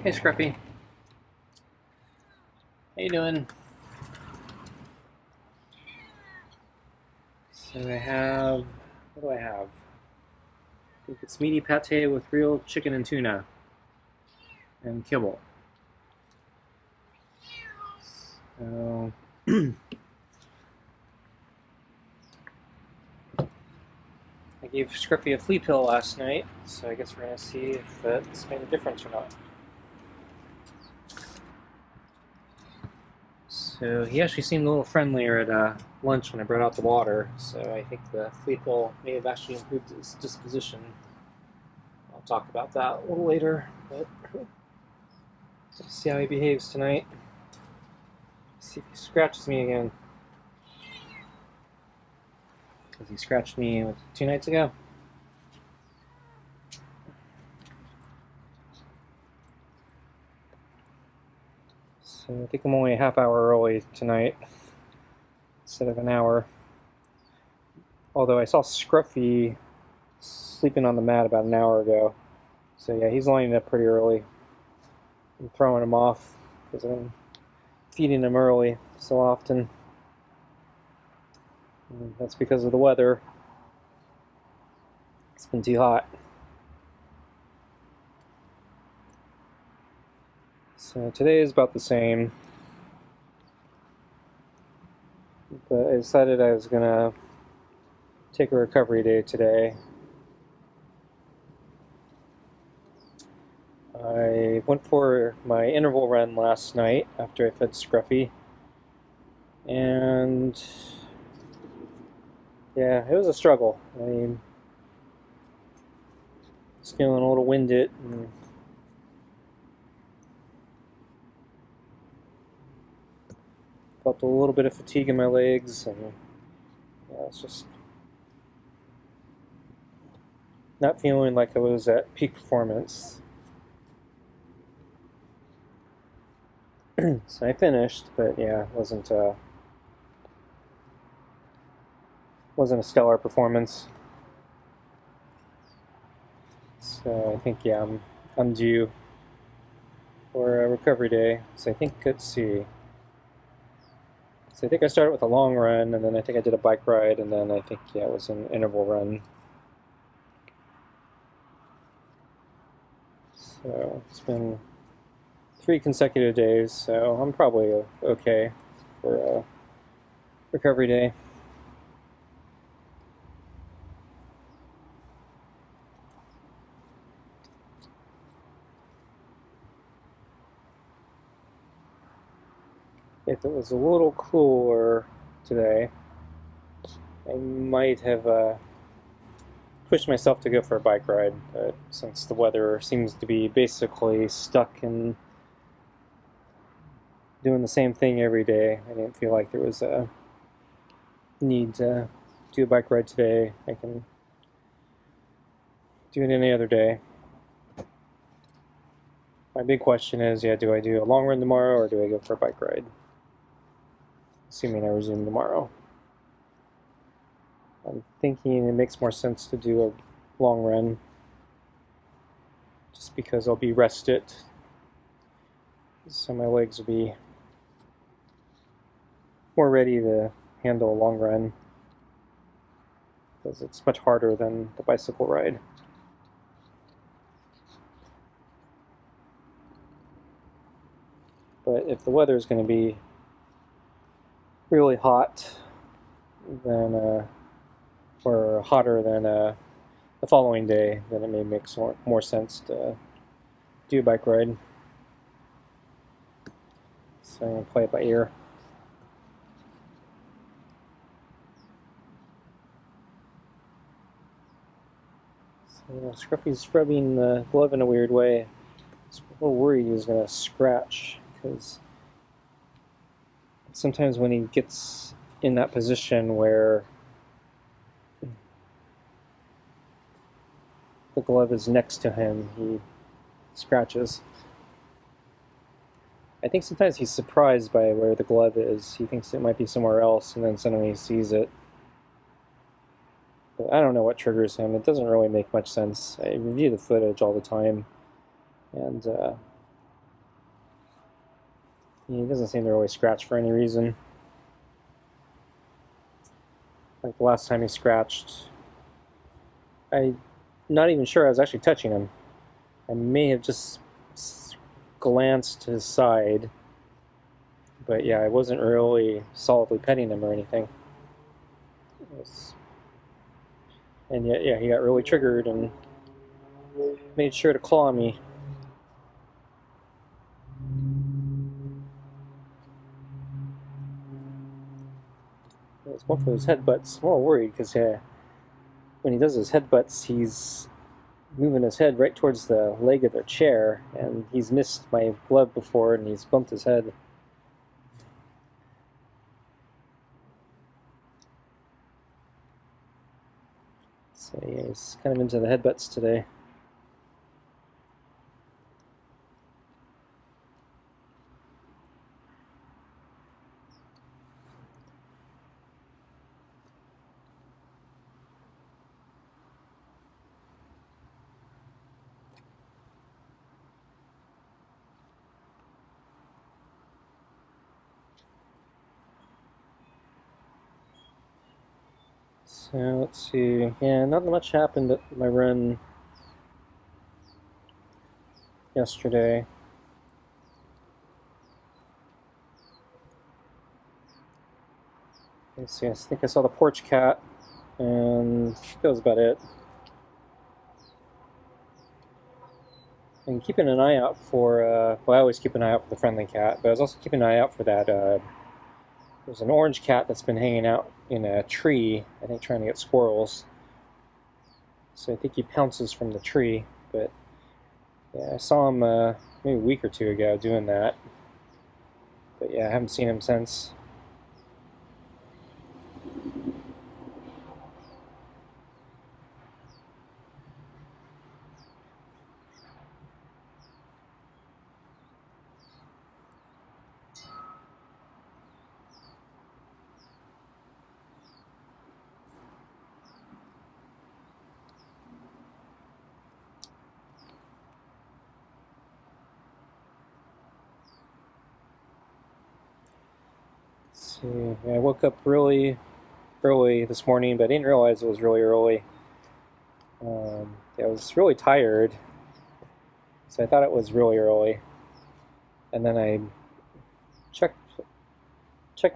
Hey Scruffy, how you doing? So what do I have? I think it's meaty pate with real chicken and tuna and kibble. So I gave Scruffy a flea pill last night, so I guess we're gonna see if that's made a difference or not. So he actually seemed a little friendlier at lunch when I brought out the water, so I think the flea pill may have actually improved his disposition. I'll talk about that a little later, but let's see how he behaves tonight. See if he scratches me again. Because he scratched me 2 nights ago. So I think I'm only a half hour early tonight instead of an hour. Although I saw Scruffy sleeping on the mat about an hour ago. So yeah, he's lining up pretty early. I'm throwing him off because I'm feeding him early so often. And that's because of the weather. It's been too hot. So today is about the same. But I decided I was going to take a recovery day today. I went for my interval run last night after I fed Scruffy. And yeah, it was a struggle. I mean, was feeling a little winded and felt a little bit of fatigue in my legs, and yeah, it's just not feeling like I was at peak performance. So I finished, but yeah, wasn't a stellar performance. So I think yeah, I'm due for a recovery day. So I think let's see. So I think I started with a long run, and then I think I did a bike ride, and then I think yeah, it was an interval run. So it's been 3 consecutive days, so I'm probably okay for a recovery day. If it was a little cooler today, I might have pushed myself to go for a bike ride, but since the weather seems to be basically stuck in doing the same thing every day, I didn't feel like there was a need to do a bike ride today. I can do it any other day. My big question is, yeah, do I do a long run tomorrow or do I go for a bike ride? Assuming I resume tomorrow. I'm thinking it makes more sense to do a long run just because I'll be rested, so my legs will be more ready to handle a long run, because it's much harder than the bicycle ride. But if the weather is going to be really hot, then or hotter than the following day, then it may make more sense to do a bike ride. So I'm going to play it by ear. So Scruffy's rubbing the glove in a weird way. I was a little worried he was going to scratch, because sometimes when he gets in that position where the glove is next to him, he scratches. I think sometimes he's surprised by where the glove is. He thinks it might be somewhere else, and then suddenly he sees it. But I don't know what triggers him. It doesn't really make much sense. I review the footage all the time, and He doesn't seem to really scratch for any reason. Like the last time he scratched, I'm not even sure I was actually touching him. I may have just glanced to his side, but yeah, I wasn't really solidly petting him or anything. And yet, yeah, he got really triggered and made sure to claw me. I was going for those headbutts. I'm a little worried because when he does his headbutts, he's moving his head right towards the leg of the chair, and he's missed my glove before, and he's bumped his head. So yeah, he's kind of into the headbutts today. So let's see. Yeah, not much happened at my run yesterday. Let's see. I think I saw the porch cat, and that was about it. And keeping an eye out for, well, I always keep an eye out for the friendly cat, but I was also keeping an eye out for that, there's an orange cat that's been hanging out in a tree, I think trying to get squirrels. So I think he pounces from the tree, but yeah, I saw him maybe a week or two ago doing that. But yeah, I haven't seen him since. Let's see, I woke up really early this morning, but I didn't realize it was really early. I was really tired, so I thought it was really early. And then I checked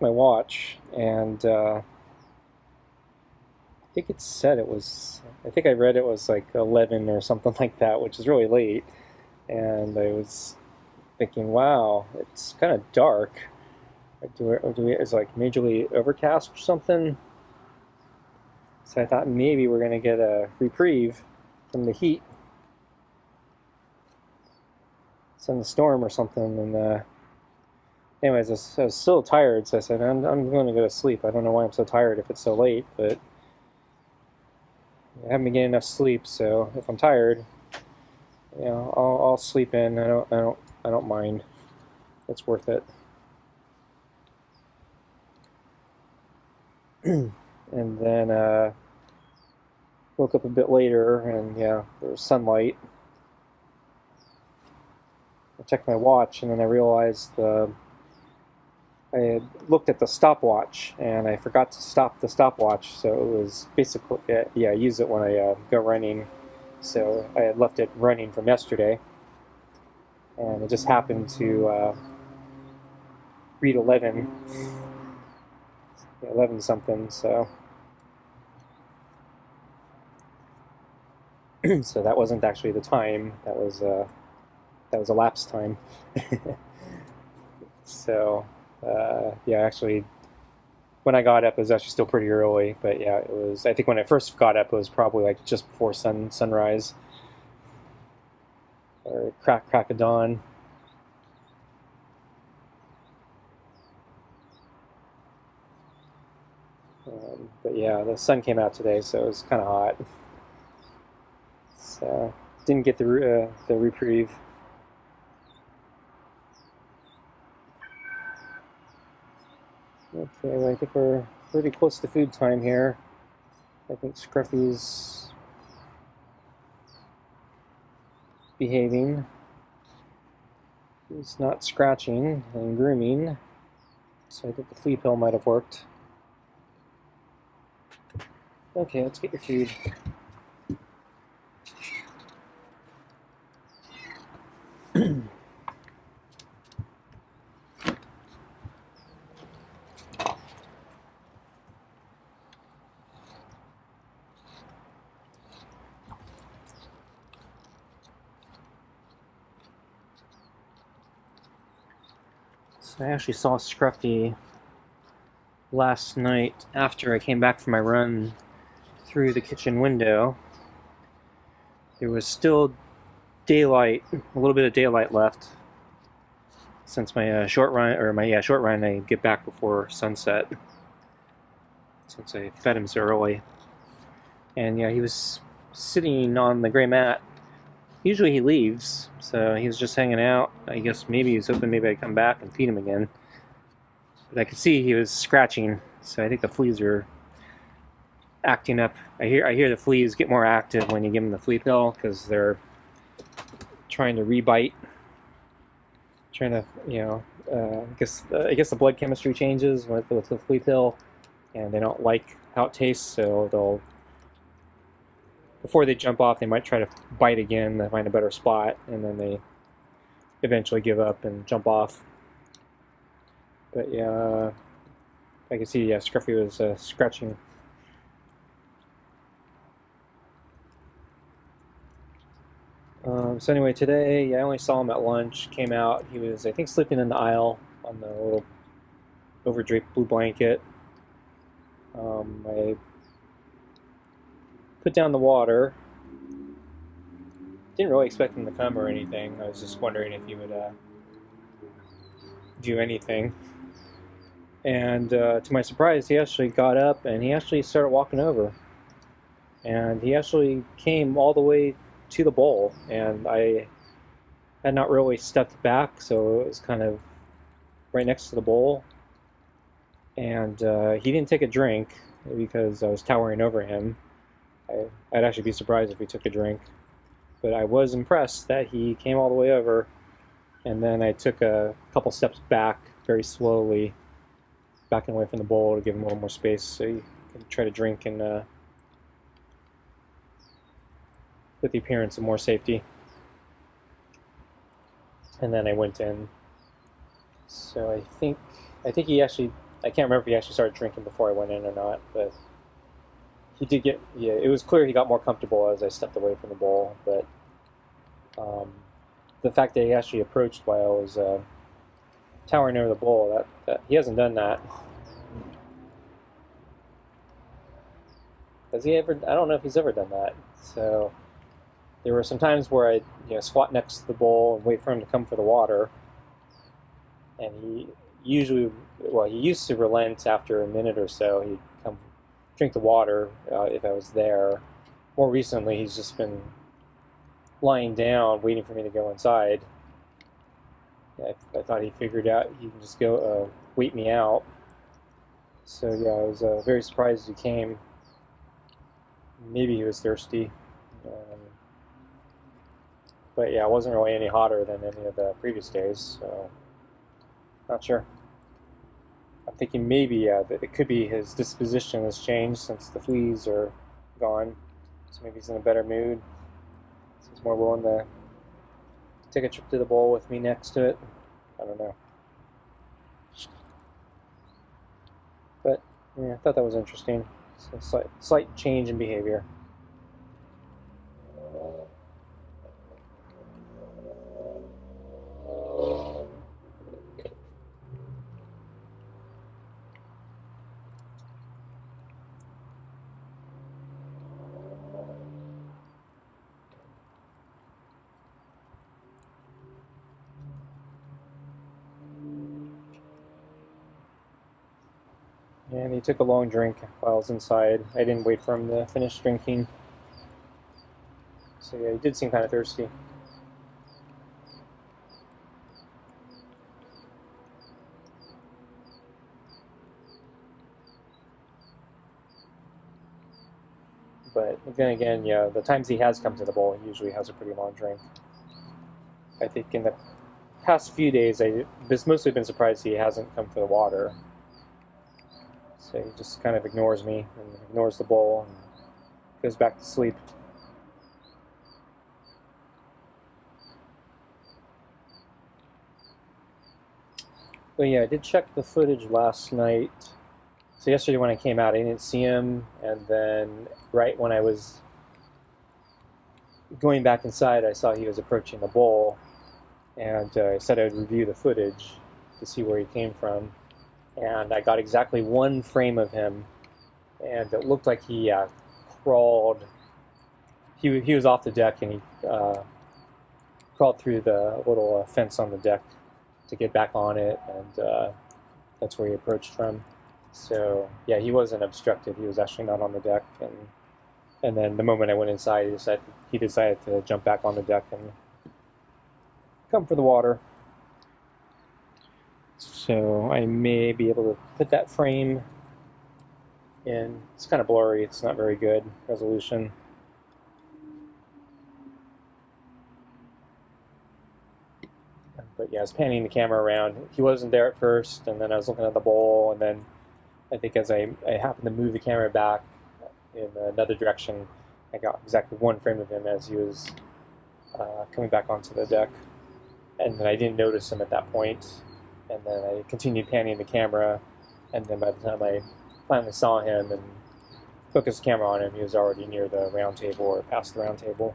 my watch, and I think it said it was, I think I read it was like 11 or something like that, which is really late. And I was thinking, wow, it's kind of dark. Is it like majorly overcast or something? So I thought maybe we're going to get a reprieve from the heat. Send a storm or something. And anyways, I was still tired, so I said, I'm going to go to sleep. I don't know why I'm so tired if it's so late, but I haven't been getting enough sleep, so if I'm tired, you know, I'll sleep in. I don't mind. It's worth it. And then woke up a bit later, and yeah, there was sunlight. I checked my watch, and then I realized I had looked at the stopwatch, and I forgot to stop the stopwatch. So it was basically, yeah, I use it when I go running. So I had left it running from yesterday, and it just happened to read 11 something. So so that wasn't actually the time. That was elapsed time. So yeah, actually, when I got up, it was actually still pretty early. But yeah, it was. I think when I first got up, it was probably like just before sunrise or crack of dawn. But yeah, the sun came out today, so it was kind of hot. So didn't get the reprieve. Okay, well, I think we're pretty close to food time here. I think Scruffy's behaving. He's not scratching and grooming, so I think the flea pill might have worked. Okay, let's get your food. So I actually saw Scruffy last night after I came back from my run through the kitchen window. There was still daylight, a little bit of daylight left since my short run, I get back before sunset since I fed him so early. And yeah, he was sitting on the gray mat. Usually he leaves, so he was just hanging out. I guess maybe he was hoping maybe I'd come back and feed him again. But I could see he was scratching, so I think the fleas are acting up. I hear the fleas get more active when you give them the flea pill because they're trying to rebite, trying to, I guess the blood chemistry changes with the flea pill, and they don't like how it tastes, so they'll, before they jump off, they might try to bite again to find a better spot, and then they eventually give up and jump off. But yeah, I can see, Scruffy was scratching. So anyway, today I only saw him at lunch. Came out, he was, I think, sleeping in the aisle on the little overdraped blue blanket. I put down the water. Didn't really expect him to come or anything. I was just wondering if he would do anything. And to my surprise, he actually got up and he actually started walking over. And he actually came all the way to the bowl, and I had not really stepped back, so it was kind of right next to the bowl. And he didn't take a drink because I was towering over him. I'd actually be surprised if he took a drink. But I was impressed that he came all the way over, and then I took a couple steps back very slowly, backing away from the bowl to give him a little more space so he could try to drink and with the appearance of more safety. And then I went in. So I think he actually, I can't remember if he actually started drinking before I went in or not, but he did get, it was clear he got more comfortable as I stepped away from the bowl, but the fact that he actually approached while I was towering over the bowl, that he hasn't done that. Has he ever? I don't know if he's ever done that. So there were some times where I'd squat next to the bowl and wait for him to come for the water, and he usually, he used to relent after a minute or so. He'd come drink the water if I was there. More recently, he's just been lying down, waiting for me to go inside. I thought he figured out he can just go wait me out. So yeah, I was very surprised he came. Maybe he was thirsty. But yeah, it wasn't really any hotter than any of the previous days, so not sure. I'm thinking maybe that it could be his disposition has changed since the fleas are gone. So maybe he's in a better mood. So he's more willing to take a trip to the bowl with me next to it. I don't know. But yeah, I thought that was interesting. It's a slight change in behavior. And he took a long drink while I was inside. I didn't wait for him to finish drinking. So yeah, he did seem kind of thirsty. But then again, the times he has come to the bowl, he usually has a pretty long drink. I think in the past few days, I've mostly been surprised he hasn't come for the water. So he just kind of ignores me and ignores the bowl and goes back to sleep. But yeah, I did check the footage last night. So yesterday when I came out, I didn't see him, and then right when I was going back inside, I saw he was approaching the bowl, and I said I'd review the footage to see where he came from, and I got exactly one frame of him, and it looked like he crawled. He was off the deck, and he crawled through the little fence on the deck to get back on it, and that's where he approached from. So yeah, he wasn't obstructed. He was actually not on the deck, and then the moment I went inside, he decided to jump back on the deck and come for the water. So I may be able to put that frame in. It's kind of blurry. It's not very good resolution. But yeah, I was panning the camera around. He wasn't there at first, and then I was looking at the bowl, and then I think as I happened to move the camera back in another direction, I got exactly one frame of him as he was coming back onto the deck. And then I didn't notice him at that point, and then I continued panning the camera, and then by the time I finally saw him and focused the camera on him, he was already near the round table or past the round table.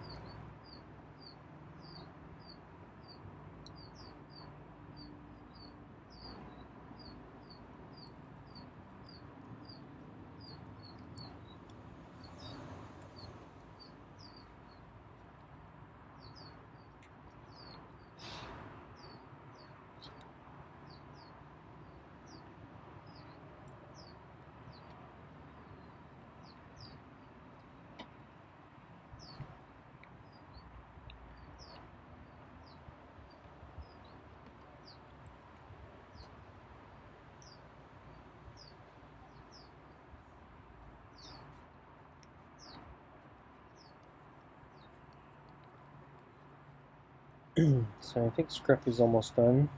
So I think Scruffy's almost done.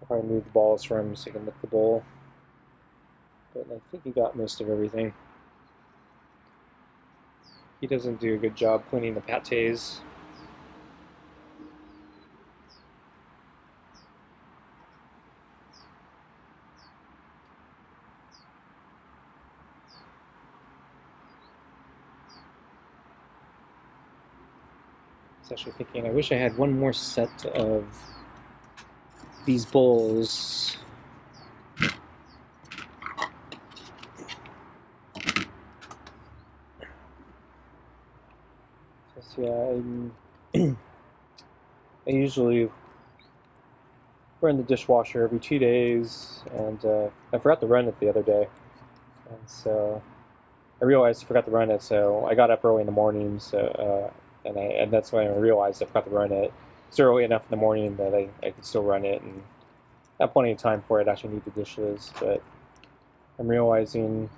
I'll probably move the balls for him so he can lick the bowl. But I think he got most of everything. He doesn't do a good job cleaning the pâtés. I was actually thinking I wish I had one more set of these bowls. So yeah, I usually run the dishwasher every 2 days, and I forgot to run it the other day, and so I realized I forgot to run it. So I got up early in the morning, and that's when I realized I forgot to run it. It's early enough in the morning that I could still run it, and have plenty of time for it. Actually need the dishes, but I'm realizing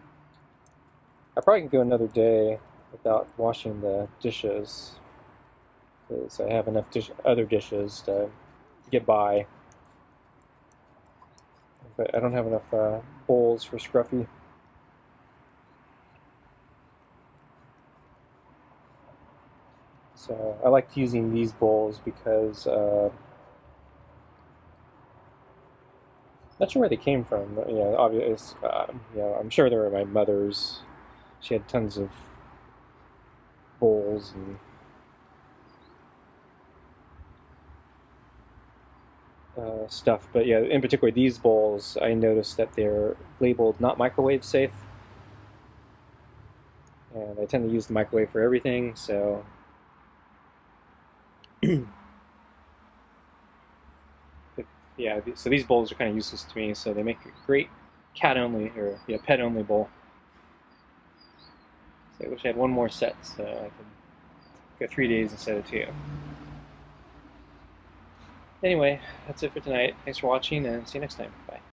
I probably could go another day without washing the dishes, because I have enough other dishes to get by. But I don't have enough bowls for Scruffy. So I liked using these bowls because not sure where they came from. You know, obvious. You know, I'm sure they were my mother's. She had tons of bowls and stuff. But yeah, in particular, these bowls, I noticed that they're labeled not microwave safe, and I tend to use the microwave for everything. So. Yeah, so these bowls are kind of useless to me, so they make a great cat-only, or yeah, pet-only bowl. So I wish I had one more set, so I could go 3 days instead of 2. Anyway, that's it for tonight. Thanks for watching, and see you next time. Bye.